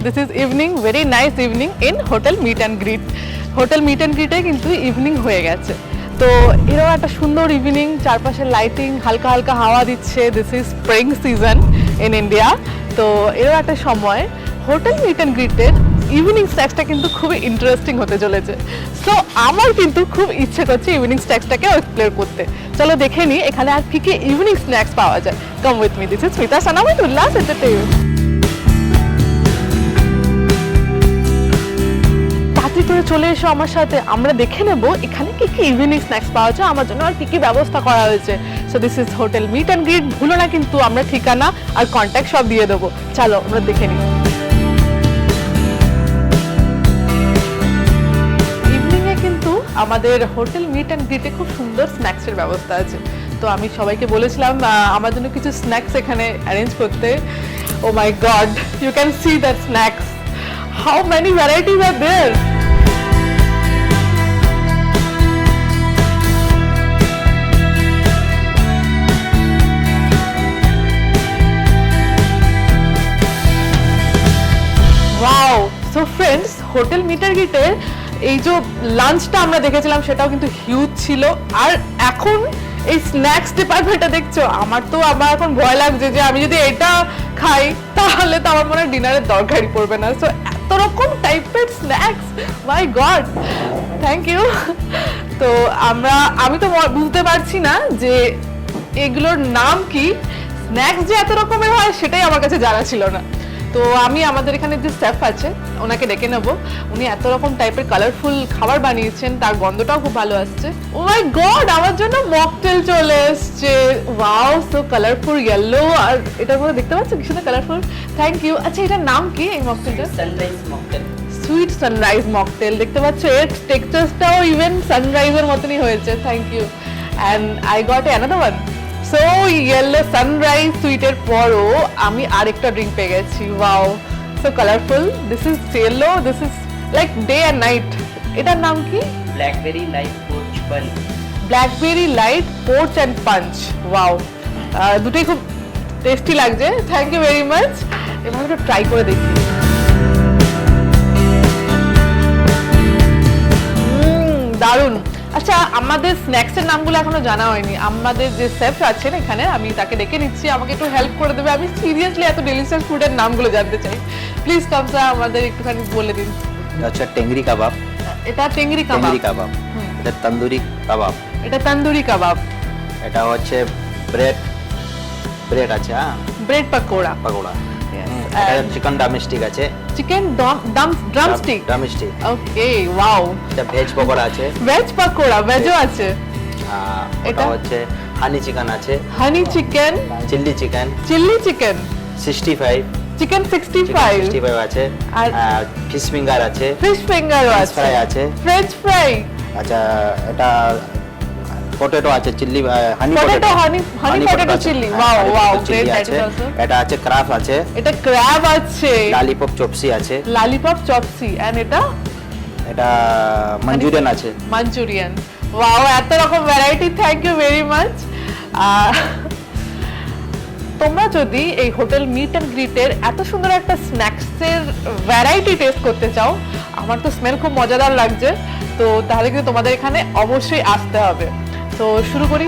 This is evening, very nice evening in hotel meet and greet. Hotel meet and গ্রিটে কিন্তু evening হয়ে গেছে। তো এরকম একটা সুন্দর ইভিনিং, চারপাশে লাইটিং, হালকা হালকা হাওয়া দিচ্ছে। This is spring season in India. তো এরকম একটা সময় হোটেল মিট অ্যান্ড গ্রিটের ইভিনিং স্ন্যাক্সটা কিন্তু খুবই ইন্টারেস্টিং হতে চলেছে। সো আমার কিন্তু খুব ইচ্ছে করছে ইভিনিং স্ন্যাক্সটাকে এক্সপ্লোর করতে। চলো দেখে নিই এখানে আর কি কি ইভিনিং স্ন্যাক্স পাওয়া যায়। Come with me, this is Smita Sana with Ullas entertainment. করে চলে এসো আমার সাথে, আমরা দেখে নেব এখানে কি কি ইভিনিং স্ন্যাক্স পাওয়া যায়, আমার জন্য আর কি কি ব্যবস্থা করা হয়েছে। So this is hotel meet and greet. ভুলো না কিন্তু, আমরা ঠিকানা আর কন্ট্যাক্ট সব দিয়ে দেবো। চলো আমরা দেখে নিই। ইভিনিংয়ে কিন্তু আমাদের হোটেল মিট অ্যান্ড গ্রিটে খুব সুন্দর স্ন্যাক্সের ব্যবস্থা আছে। তো আমি সবাইকে বলেছিলাম আমার জন্য কিছু স্ন্যাক্স এখানে অ্যারেঞ্জ করতে। Oh my god, you can see that snacks, how many varieties are there. Wow, so friends, hotel meet and গ্রিটের এই যে লাঞ্চটা আমরা দেখেছিলাম সেটাও কিন্তু হিউজ ছিল। আর এখন এই স্ন্যাক্স ডিপার্টমেন্টটা দেখছো, আমার এখন ভয় লাগছে যে আমি যদি এটা খাই তাহলে তো আমার মনে হয় ডিনারের দরকারই পড়বে না। সো এত রকম টাইপের snacks, my god, thank you. তো আমি তো বুঝতে পারছি না যে এগুলোর নাম কি। স্ন্যাক্স যে এত রকমের হয় সেটাই আমার কাছে জানা ছিল না। তো আমি আমাদের এখানে যে শেফ আছে ওনাকে ডেকে নেবো। উনি এত রকম টাইপের কালারফুল খাবার বানিয়েছেন, তার গন্ধটাও খুব ভালো আসছে। ও মাই গড, আমার জন্য মকটেল চলে এসছে। ওয়াও, সো কালারফুল ইয়েলো, আর এটার মধ্যে দেখতে পাচ্ছেন কি সুন্দর কালারফুল। Thank you. আচ্ছা, এটার নাম কি এই মকটেলটা? Sunrise mocktail. Sweet sunrise mocktail. দেখতে পাচ্ছ এর টেক্সচারটাও ইভেন সানরাইজের মতনই হয়েছে। Thank you. And I got another one. So yellow sunrise সুইটের পরও আমি আরেকটা ড্রিঙ্ক পেয়ে গেছি। Wow, so colourful. This is yellow, this is like day and night. এটার নাম কি? Blackberry light porch punch. Blackberry light porch and punch. Wow, দুটোই খুব টেস্টি লাগছে। Thank you very much. এবার একটু ট্রাই করে দেখি। দারুণ। আচ্ছা, আমাদের স্ন্যাক্সের নামগুলো এখনো জানা হয়নি। আমাদের যে শেফ আছেন এখানে, আমি তাকে ডেকে নিচ্ছি, আমাকে একটু হেল্প করে দেবে। আমি সিরিয়াসলি এত ডেলিশিয়াস ফুডের নামগুলো জানতে চাই। প্লিজ কামসা আমাদের একটুখানি বলে দিন। আচ্ছা, টেংরি কাবাব। এটা টেংরি কাবাব। টেংরি কাবাব। এটা তন্দুরি কাবাব। এটা তন্দুরি কাবাব। এটা হচ্ছে ব্রেড আছে, হ্যাঁ, ব্রেড পকোড়া। পকোড়া। এটা চিকেন ড্রামস্টিক আছে। Chicken drumstick. ড্রামস্টিক। ওকে, ওয়াও। এটা ভেজ পকোড়া আছে। ভেজ পকোড়া, ভেজও আছে। এটা হচ্ছে হানি চিকেন আছে। Honey chicken, chilli chicken, chilli chicken, 65, chicken 65 আছে। আর আর ফিশ ফিঙ্গার আছে। ফিশ ফিঙ্গারও আছে। ফ্রাই আছে। French fry. আচ্ছা, এটা পটেটো আছে, chilli honey potato, honey potato chilli. Wow wow, great. এটা আছে ক্রাব আছে। এটা ক্র্যাব আছে। লালিপপ চপসি আছে। লালিপপ চপসি। এন্ড এটা মাঞ্চুরিয়ান আছে। মাঞ্চুরিয়ান। ওয়াও, এত রকম variety. Thank you very much. তোমরা যদি এই হোটেল মিট অ্যান্ড গ্রিটের এত সুন্দর একটা স্ন্যাক্সের ভ্যারাইটি টেস্ট করতে চাও, আমার তো স্মেল খুব মজাদার লাগছে, তো তাহলে কিন্তু তোমাদের এখানে অবশ্যই আসতে হবে। তো শুরু করি।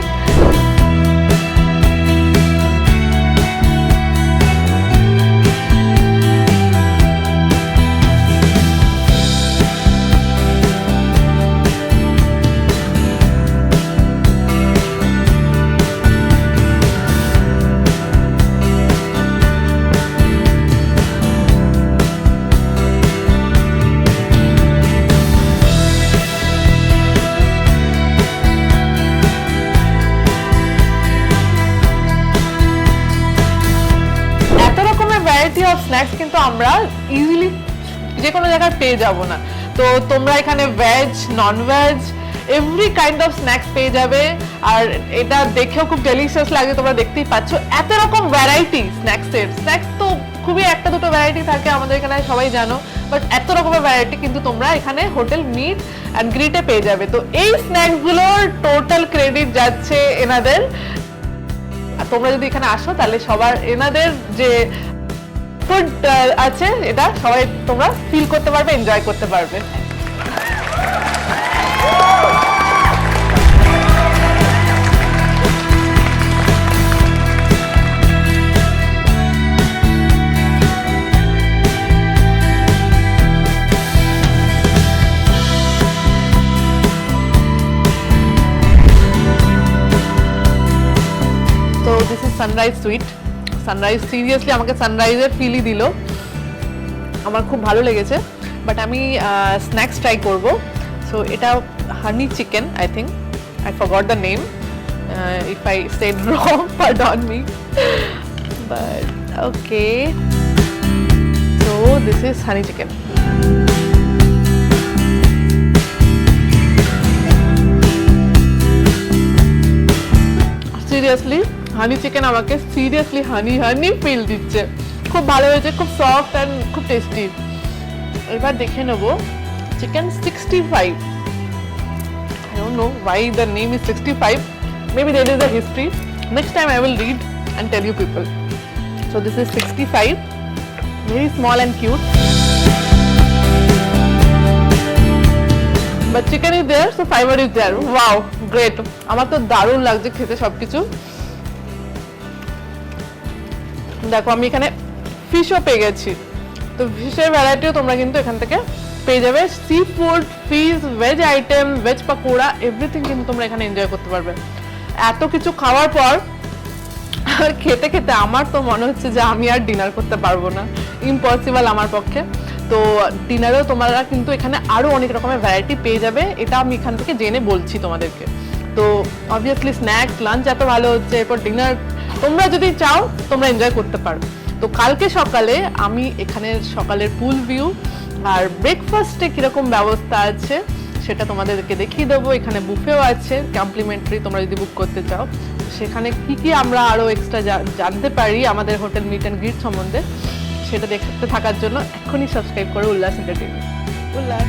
স্ন্যাক্স কিন্তু আমরা ইজিলি যে কোনো জায়গায় পেয়ে যাব না। তো তোমরা এখানে veg, non veg, every kind of snacks পেয়ে যাবে। আর এটা দেখেও খুব ডেলিশিয়াস লাগে, তোমরা দেখতেই পাচ্ছ এত রকম ভ্যারাইটি স্ন্যাক্সের। স্ন্যাক্স তো খুবই একটা দুটো ভ্যারাইটি থাকে আমাদের এখানে, সবাই জানো, বাট এত রকমের ভ্যারাইটি কিন্তু তোমরা এখানে হোটেল মিট অ্যান্ড গ্রিটে পেয়ে যাবে। তো এই স্ন্যাক্সগুলোর টোটাল ক্রেডিট যাচ্ছে এনাদের। তোমরা যদি এখানে আসো তাহলে সবার এনাদের যে ফুড আছে, এটা সবাই তোমরা ফিল করতে পারবে, এনজয় করতে পারবে। তো this is sunrise sweet. Sunrise seriously আমাকে সানরাইজের ফিলই দিল, আমার খুব ভালো লেগেছে। বাট আমি স্ন্যাক্স ট্রাই করব। সো এটা honey chicken, I think, I forgot the name, if I said wrong pardon me, but okay. So this is honey chicken. Seriously honey chicken আমাকে সিরিয়াসলি হানি হানি ফিল দিচ্ছে, খুব ভালো হয়েছে, খুব soft and খুব tasty. এবার দেখে নেব chicken 65। I don't know why the name is 65. Maybe there is a history. Next time I will read and tell you people. So this is 65, very small and cute. But chicken is there, so fiber is there. Wow, great. আমার তো দারুণ লাগছে খেতে সবকিছু। দেখো আমি এখানে ফিশও পেয়ে গেছি, তো ফিশের ভ্যারাইটিও তোমরা কিন্তু এখান থেকে পেয়ে যাবে। Sea food, fish, veg item, veg pakora, everything কিন্তু তোমরা এখানে এনজয় করতে পারবে। এত কিছু খাওয়ার পর খেতে খেতে আমার তো মনে হচ্ছে যে আমি আর ডিনার করতে পারবো না, ইম্পসিবল আমার পক্ষে। তো ডিনারেও তোমরা কিন্তু এখানে আরও অনেক রকমের ভ্যারাইটি পেয়ে যাবে, এটা আমি এখান থেকে জেনে বলছি তোমাদেরকে। তো অবভিয়াসলি স্ন্যাক্স, লাঞ্চ এত ভালো হচ্ছে, এরপর ডিনার তোমরা যদি চাও তোমরা এনজয় করতে পারো। তো কালকে সকালে আমি এখানে সকালের পুল ভিউ আর ব্রেকফাস্টে কীরকম ব্যবস্থা আছে সেটা তোমাদেরকে দেখিয়ে দেবো। এখানে বুফেও আছে কমপ্লিমেন্টারি, তোমরা যদি বুক করতে চাও। সেখানে কি কি আমরা আরও এক্সট্রা জানতে পারি আমাদের হোটেল মিট অ্যান্ড গ্রিট সম্বন্ধে, সেটা দেখতে থাকার জন্য এখনই সাবস্ক্রাইব করো উল্লাস এন্টারটেইনমেন্ট। উল্লাস।